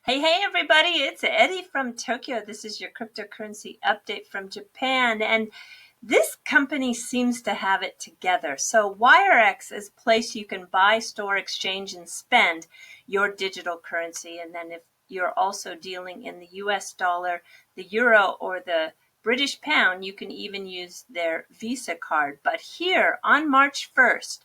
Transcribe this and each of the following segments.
Hey, everybody, it's Eddie from Tokyo. This is your cryptocurrency update from Japan. And this company seems to have it together. So Wirex is a place you can buy, store, exchange, and spend your digital currency. And then if you're also dealing in the US dollar, the euro, or the British pound, you can even use their Visa card. But here on March 1st,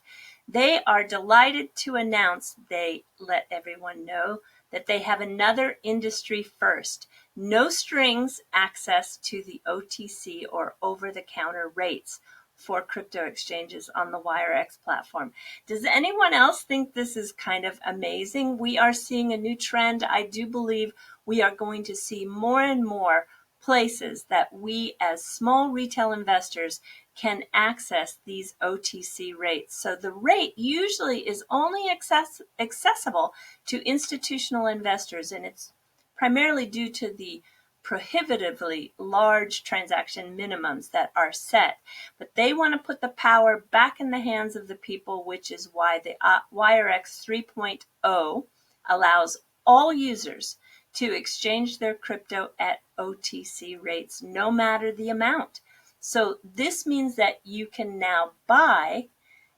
they are delighted to announce, they let everyone know, that they have another industry first, no strings access to the OTC or over-the-counter rates for crypto exchanges on the Wirex platform. Does anyone else think this is kind of amazing? We are seeing a new trend. I do believe we are going to see more and more places that we as small retail investors can access these OTC rates. So the rate usually is only accessible to institutional investors, and it's primarily due to the prohibitively large transaction minimums that are set. But they want to put the power back in the hands of the people, which is why the Wirex 3.0 allows all users to exchange their crypto at OTC rates, no matter the amount. So this means that you can now buy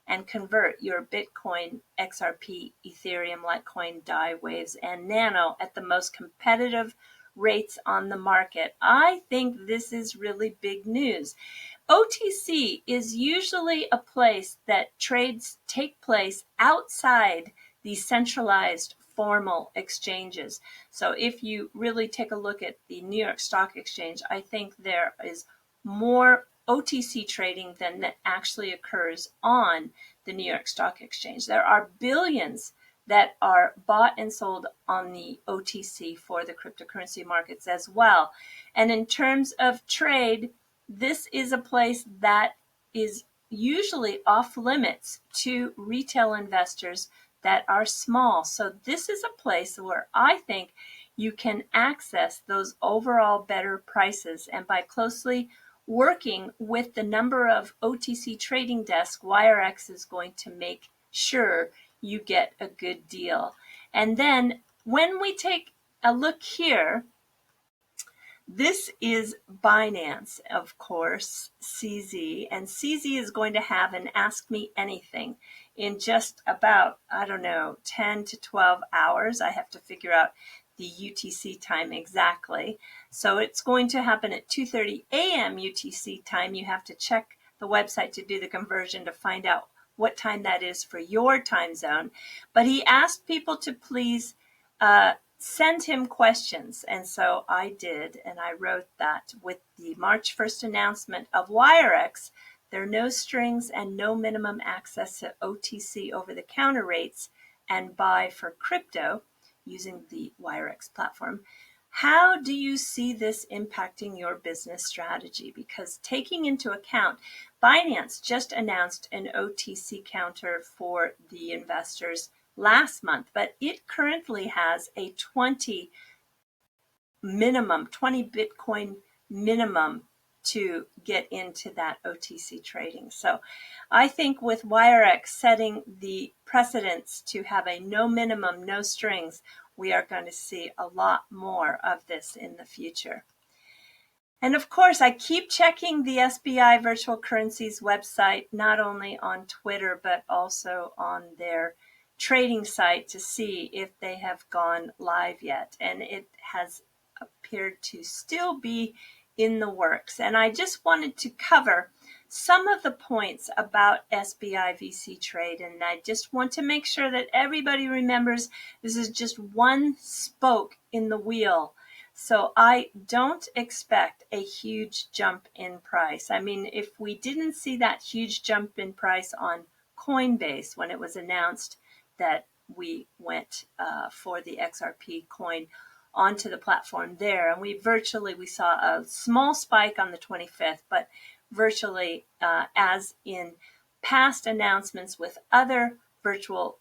and convert your Bitcoin, XRP, Ethereum, Litecoin, DAI, Waves, and Nano at the most competitive rates on the market. I think this is really big news. OTC is usually a place that trades take place outside the centralized formal exchanges. So if you really take a look at the New York Stock Exchange, I think there is more OTC trading than that actually occurs on the New York Stock Exchange. There are billions that are bought and sold on the OTC for the cryptocurrency markets as well. And in terms of trade, this is a place that is usually off limits to retail investors that are small. So this is a place where I think you can access those overall better prices. And by closely working with the number of OTC trading desks, Wirex is going to make sure you get a good deal. And then when we take a look here, this is Binance, of course, CZ, and CZ is going to have an Ask Me Anything in just about, 10 to 12 hours. I have to figure out the UTC time exactly. So it's going to happen at 2:30 a.m. UTC time. You have to check the website to do the conversion to find out what time that is for your time zone. But he asked people to please send him questions. And so I did, and I wrote that with the March 1st announcement of Wirex, there are no strings and no minimum access to OTC over-the-counter rates and buy for crypto using the Wirex platform. How do you see this impacting your business strategy? Because taking into account, Binance just announced an OTC counter for the investors last month, but it currently has a 20 Bitcoin minimum to get into that OTC trading. So I think with Wirex setting the precedence to have a no minimum, no strings, we are going to see a lot more of this in the future. And of course, I keep checking the SBI Virtual Currencies website, not only on Twitter, but also on their trading site to see if they have gone live yet. And it has appeared to still be in the works. And I just wanted to cover some of the points about SBIVC Trade. And I just want to make sure that everybody remembers this is just one spoke in the wheel. So I don't expect a huge jump in price. I mean, if we didn't see that huge jump in price on Coinbase when it was announced that we went for the XRP coin onto the platform there, and we saw a small spike on the 25th, but virtually as in past announcements with other virtual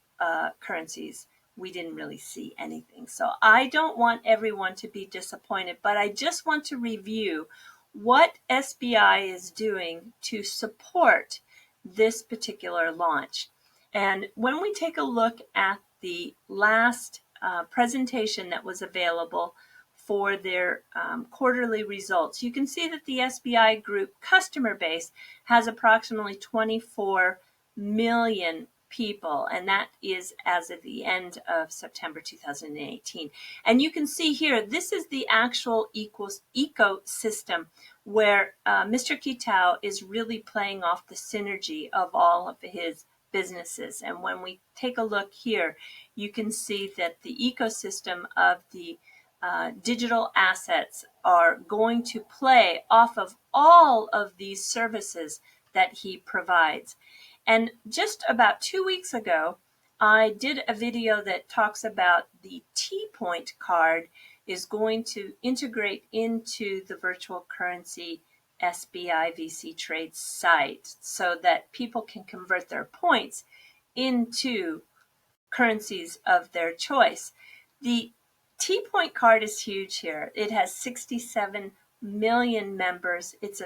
currencies, we didn't really see anything. So I don't want everyone to be disappointed, but I just want to review what SBI is doing to support this particular launch. And when we take a look at the last presentation that was available for their quarterly results, you can see that the SBI Group customer base has approximately 24 million people, and that is as of the end of September 2018. And you can see here, this is the actual ecosystem where Mr. Kitao is really playing off the synergy of all of his businesses. And when we take a look here, you can see that the ecosystem of the digital assets are going to play off of all of these services that he provides. And just about 2 weeks ago, I did a video that talks about the TPoint card is going to integrate into the virtual currency SBIVC Trade site so that people can convert their points into currencies of their choice. The TPoint card is huge here. It has 67 million members. It's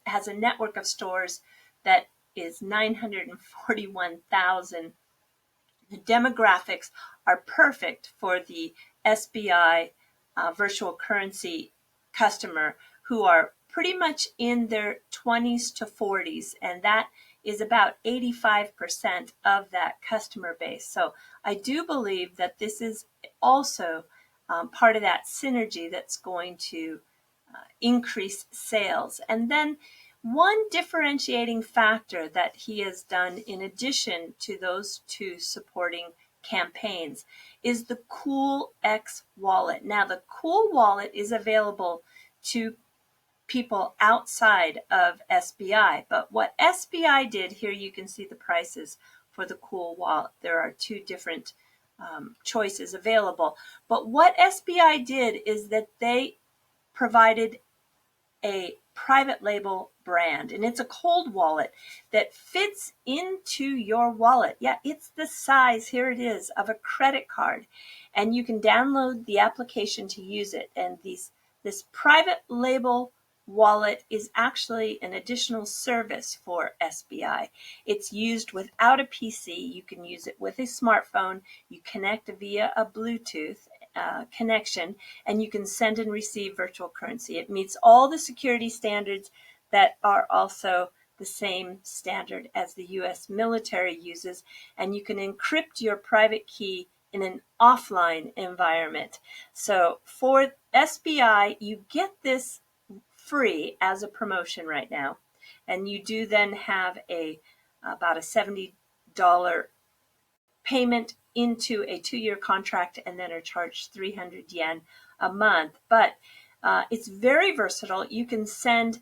has a network of stores that is 941,000. The demographics are perfect for the SBI virtual currency customer who are pretty much in their 20s to 40s, and that is about 85% of that customer base. So I do believe that this is also part of that synergy that's going to increase sales. And then one differentiating factor that he has done in addition to those two supporting campaigns is the CoolX wallet. Now, the Cool wallet is available to people outside of SBI, but what SBI did, here you can see the prices for the Cool wallet. There are two different choices available, but what SBI did is that they provided a private label brand, and it's a cold wallet that fits into your wallet. Yeah, it's the size, here it is, of a credit card, and you can download the application to use it. And this private label wallet is actually an additional service for SBI. It's used without a PC. You can use it with a smartphone. You connect via a Bluetooth connection, and you can send and receive virtual currency. It meets all the security standards that are also the same standard as the US military uses, and you can encrypt your private key in an offline environment. So for SBI, you get this free as a promotion right now, and you do then have about a $70 payment into a 2-year contract, and then are charged 300 yen a month. But it's very versatile. You can send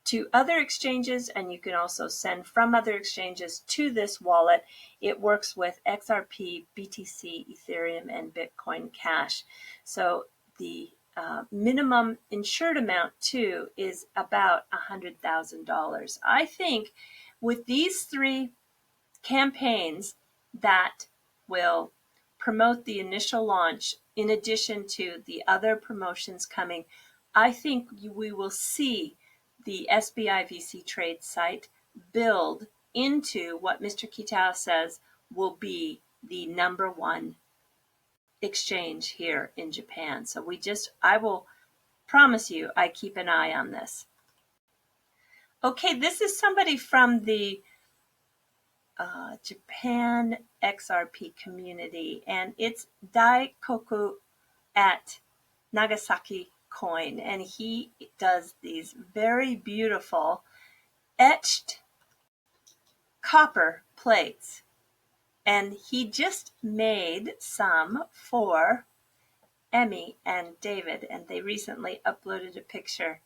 to other exchanges, and you can also send from other exchanges to this wallet. It works with XRP, BTC, Ethereum, and Bitcoin Cash. So the minimum insured amount too is about $100,000. I think with these three campaigns that will promote the initial launch, in addition to the other promotions coming, I think we will see the SBIVC Trade site build into what Mr. Kitao says will be the #1 exchange here in Japan. So I will promise you, I keep an eye on this. Okay, this is somebody from the Japan XRP community, and it's Daikoku at Nagasaki Coin, and he does these very beautiful etched copper plates, and he just made some for Emmy and David, and they recently uploaded a picture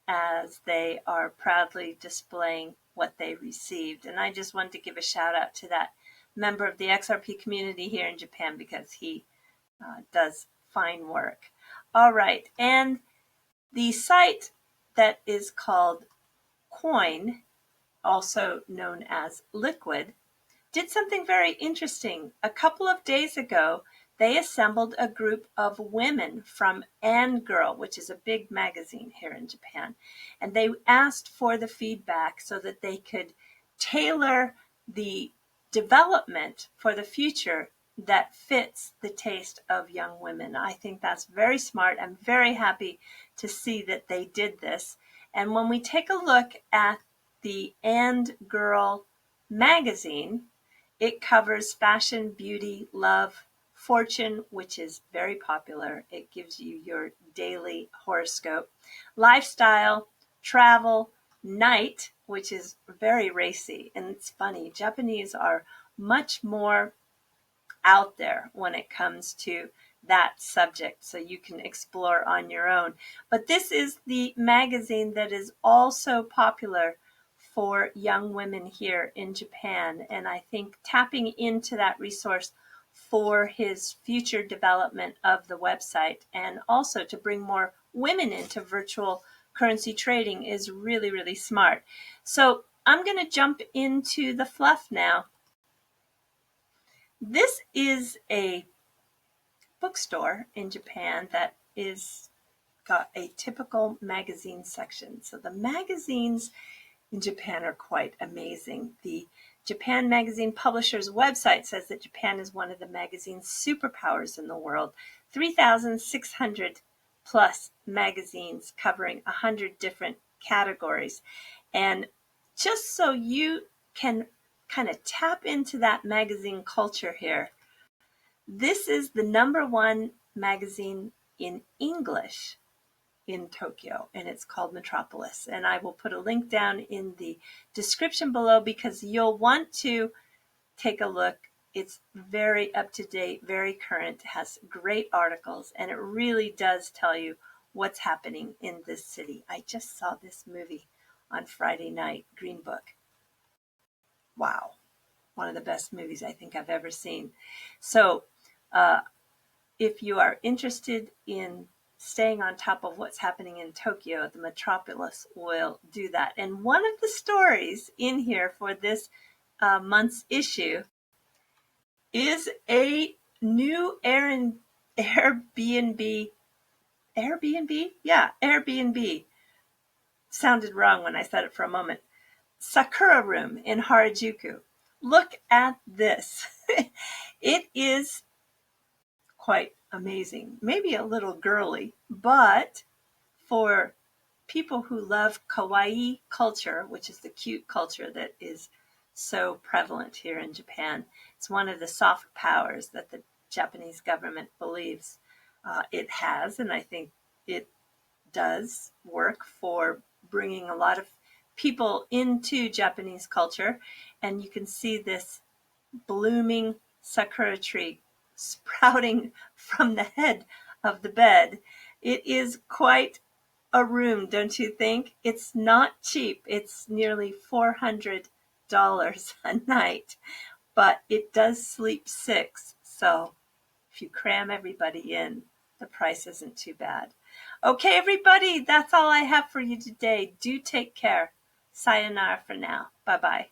as they are proudly displaying what they received. And I just wanted to give a shout out to that member of the XRP community here in Japan, because he does fine work. All right, and the site that is called Quoine, also known as Liquid, did something very interesting. A couple of days ago, they assembled a group of women from Girl, which is a big magazine here in Japan, and they asked for the feedback so that they could tailor the development for the future that fits the taste of young women. I think that's very smart. I'm very happy to see that they did this. And when we take a look at the And Girl magazine, it covers fashion, beauty, love, fortune, which is very popular. It gives you your daily horoscope, lifestyle, travel, night, which is very racy. And it's funny, Japanese are much more out there when it comes to that subject, so you can explore on your own. But this is the magazine that is also popular for young women here in Japan, and I think tapping into that resource for his future development of the website and also to bring more women into virtual currency trading is really, really smart. So I'm going to jump into the fluff now. This is a bookstore in Japan that is got a typical magazine section. So the magazines in Japan are quite amazing. The Japan Magazine Publishers website says that Japan is one of the magazine's superpowers in the world. 3,600 plus magazines covering 100 different categories. And just so you can kind of tap into that magazine culture here, this is the #1 magazine in English in Tokyo, and it's called Metropolis. And I will put a link down in the description below because you'll want to take a look. It's very up to date, very current, has great articles, and it really does tell you what's happening in this city. I just saw this movie on Friday night, Green Book. Wow. One of the best movies I think I've ever seen. So if you are interested in staying on top of what's happening in Tokyo, the Metropolis will do that. And one of the stories in here for this month's issue is a new Airbnb. Yeah, Airbnb. Sounded wrong when I said it for a moment. Sakura Room in Harajuku. Look at this. It is quite amazing. Maybe a little girly, but for people who love kawaii culture, which is the cute culture that is so prevalent here in Japan, it's one of the soft powers that the Japanese government believes it has, and I think it does work for bringing a lot of people into Japanese culture. And you can see this blooming sakura tree sprouting from the head of the bed. It is quite a room, don't you think? It's not cheap. It's nearly $400 a night, but it does sleep 6. So if you cram everybody in, the price isn't too bad. Okay, everybody, that's all I have for you today. Do take care. Sayonara for now. Bye-bye.